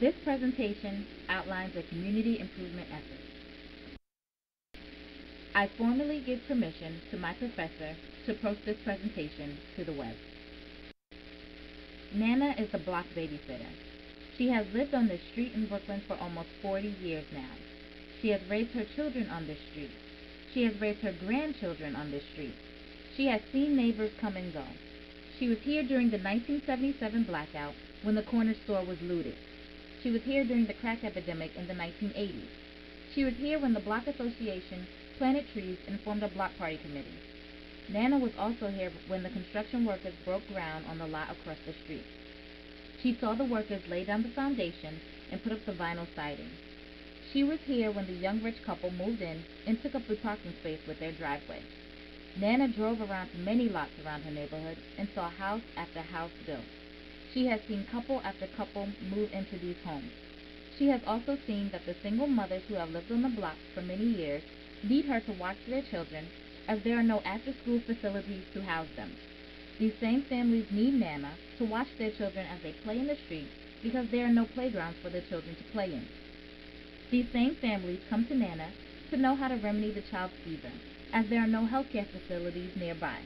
This presentation outlines a community improvement effort. I formally give permission to my professor to post this presentation to the web. Nana is the block babysitter. She has lived on this street in Brooklyn for almost 40 years now. She has raised her children on this street. She has raised her grandchildren on this street. She has seen neighbors come and go. She was here during the 1977 blackout when the corner store was looted. She was here during the crack epidemic in the 1980s. She was here when the Block Association planted trees and formed a block party committee. Nana was also here when the construction workers broke ground on the lot across the street. She saw the workers lay down the foundation and put up the vinyl siding. She was here when the young rich couple moved in and took up the parking space with their driveway. Nana drove around to many lots around her neighborhood and saw house after house built. She has seen couple after couple move into these homes. She has also seen that the single mothers who have lived on the block for many years need her to watch their children as there are no after-school facilities to house them. These same families need Nana to watch their children as they play in the street because there are no playgrounds for their children to play in. These same families come to Nana to know how to remedy the child's fever, as there are no healthcare facilities nearby.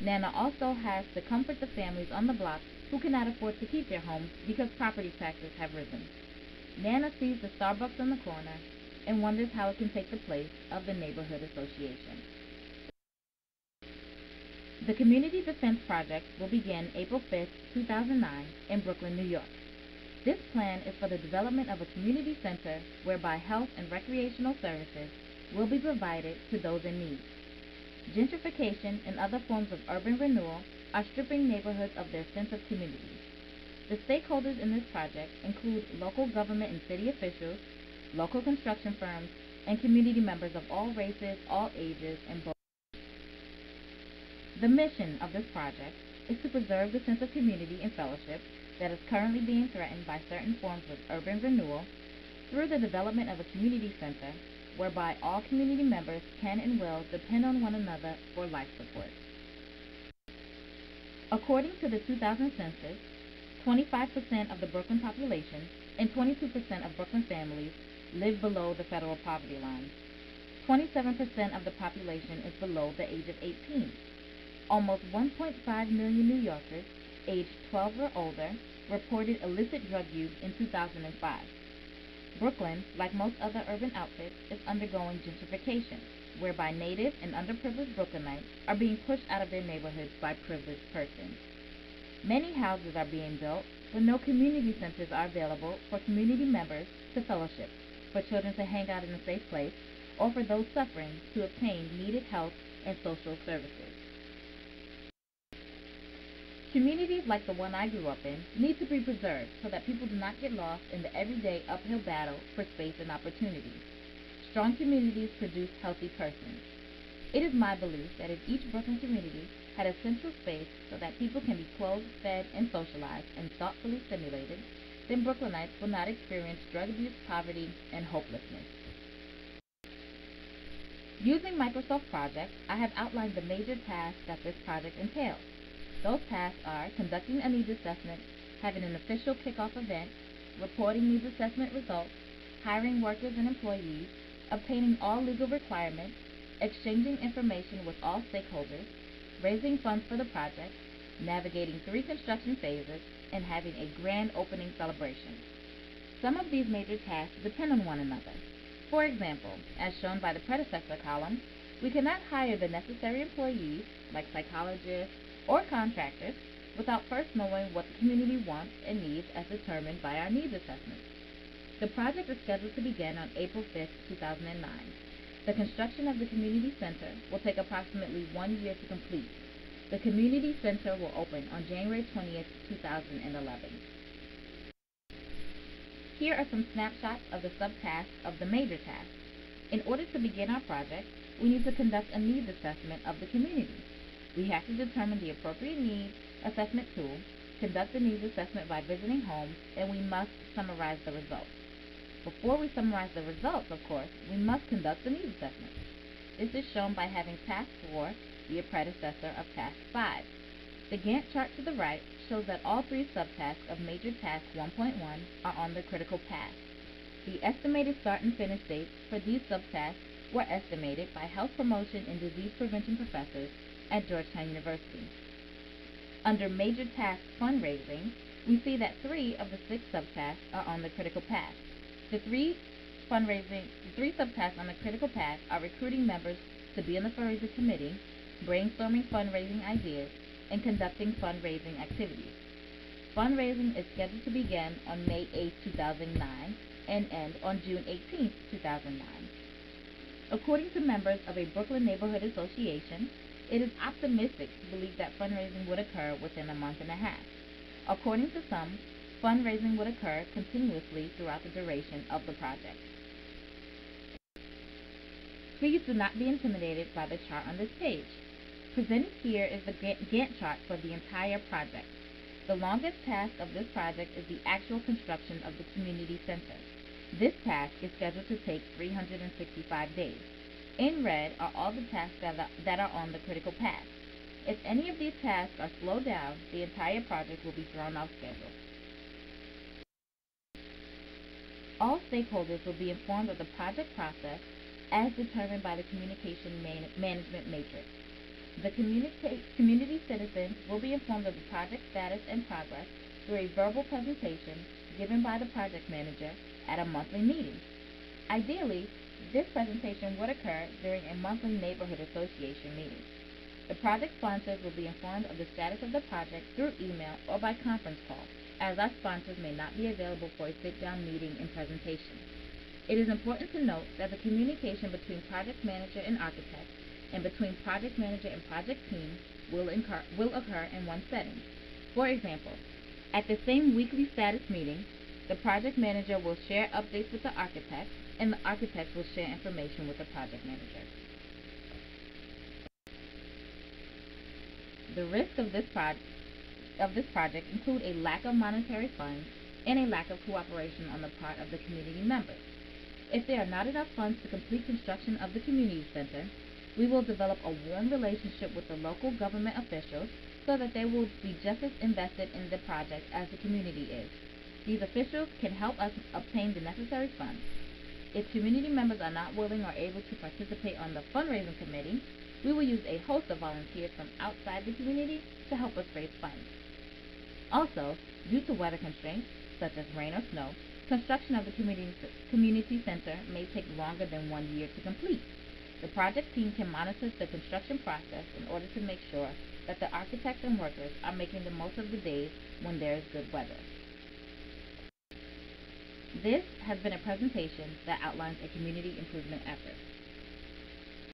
Nana also has to comfort the families on the block who cannot afford to keep their homes because property taxes have risen. Nana sees the Starbucks on the corner and wonders how it can take the place of the neighborhood association. The Community Defense Project will begin April 5, 2009 in Brooklyn, New York. This plan is for the development of a community center whereby health and recreational services will be provided to those in need. Gentrification and other forms of urban renewal are stripping neighborhoods of their sense of community. The stakeholders in this project include local government and city officials, local construction firms, and community members of all races, all ages, and both. The mission of this project is to preserve the sense of community and fellowship that is currently being threatened by certain forms of urban renewal through the development of a community center whereby all community members can and will depend on one another for life support. According to the 2000 census, 25% of the Brooklyn population and 22% of Brooklyn families live below the federal poverty line. 27% of the population is below the age of 18. Almost 1.5 million New Yorkers aged 12 or older reported illicit drug use in 2005. Brooklyn, like most other urban outfits, is undergoing gentrification, whereby native and underprivileged Brooklynites are being pushed out of their neighborhoods by privileged persons. Many houses are being built, but no community centers are available for community members to fellowship, for children to hang out in a safe place, or for those suffering to obtain needed health and social services. Communities like the one I grew up in need to be preserved so that people do not get lost in the everyday uphill battle for space and opportunity. Strong communities produce healthy persons. It is my belief that if each Brooklyn community had a central space so that people can be clothed, fed, and socialized and thoughtfully stimulated, then Brooklynites will not experience drug abuse, poverty, and hopelessness. Using Microsoft Project, I have outlined the major tasks that this project entails. Those tasks are conducting a needs assessment, having an official kickoff event, reporting needs assessment results, hiring workers and employees, obtaining all legal requirements, exchanging information with all stakeholders, raising funds for the project, navigating 3 construction phases, and having a grand opening celebration. Some of these major tasks depend on one another. For example, as shown by the predecessor column, we cannot hire the necessary employees, like psychologists or contractors, without first knowing what the community wants and needs as determined by our needs assessment. The project is scheduled to begin on April 5, 2009. The construction of the community center will take approximately 1 year to complete. The community center will open on January 20, 2011. Here are some snapshots of the subtasks of the major tasks. In order to begin our project, we need to conduct a needs assessment of the community. We have to determine the appropriate needs assessment tool, conduct the needs assessment by visiting homes, and we must summarize the results. Before we summarize the results, of course, we must conduct the needs assessment. This is shown by having Task 4 be a predecessor of Task 5. The Gantt chart to the right shows that all three subtasks of Major Task 1.1 are on the critical path. The estimated start and finish dates for these subtasks were estimated by health promotion and disease prevention professors at Georgetown University. Under Major Task Fundraising, we see that 3 of the 6 subtasks are on the critical path. The three subtasks on the critical path are recruiting members to be in the fundraising committee, brainstorming fundraising ideas, and conducting fundraising activities. Fundraising is scheduled to begin on May 8, 2009 and end on June 18, 2009. According to members of a Brooklyn Neighborhood Association, it is optimistic to believe that fundraising would occur within a month and a half. According to some, fundraising would occur continuously throughout the duration of the project. Please do not be intimidated by the chart on this page. Presented here is the Gantt chart for the entire project. The longest task of this project is the actual construction of the community center. This task is scheduled to take 365 days. In red are all the tasks that are on the critical path. If any of these tasks are slowed down, the entire project will be thrown off schedule. All stakeholders will be informed of the project process as determined by the Communication Management Matrix. The community citizens will be informed of the project status and progress through a verbal presentation given by the project manager at a monthly meeting. Ideally, this presentation would occur during a monthly neighborhood association meeting. The project sponsors will be informed of the status of the project through email or by conference call, as our sponsors may not be available for a sit-down meeting and presentation. It is important to note that the communication between project manager and architect and between project manager and project team will occur in one setting. For example, at the same weekly status meeting, the project manager will share updates with the architect, and the architect will share information with the project manager. The risks of this project include a lack of monetary funds and a lack of cooperation on the part of the community members. If there are not enough funds to complete construction of the community center, we will develop a warm relationship with the local government officials so that they will be just as invested in the project as the community is. These officials can help us obtain the necessary funds. If community members are not willing or able to participate on the fundraising committee, we will use a host of volunteers from outside the community to help us raise funds. Also, due to weather constraints, such as rain or snow, construction of the community center may take longer than 1 year to complete. The project team can monitor the construction process in order to make sure that the architects and workers are making the most of the days when there is good weather. This has been a presentation that outlines a community improvement effort.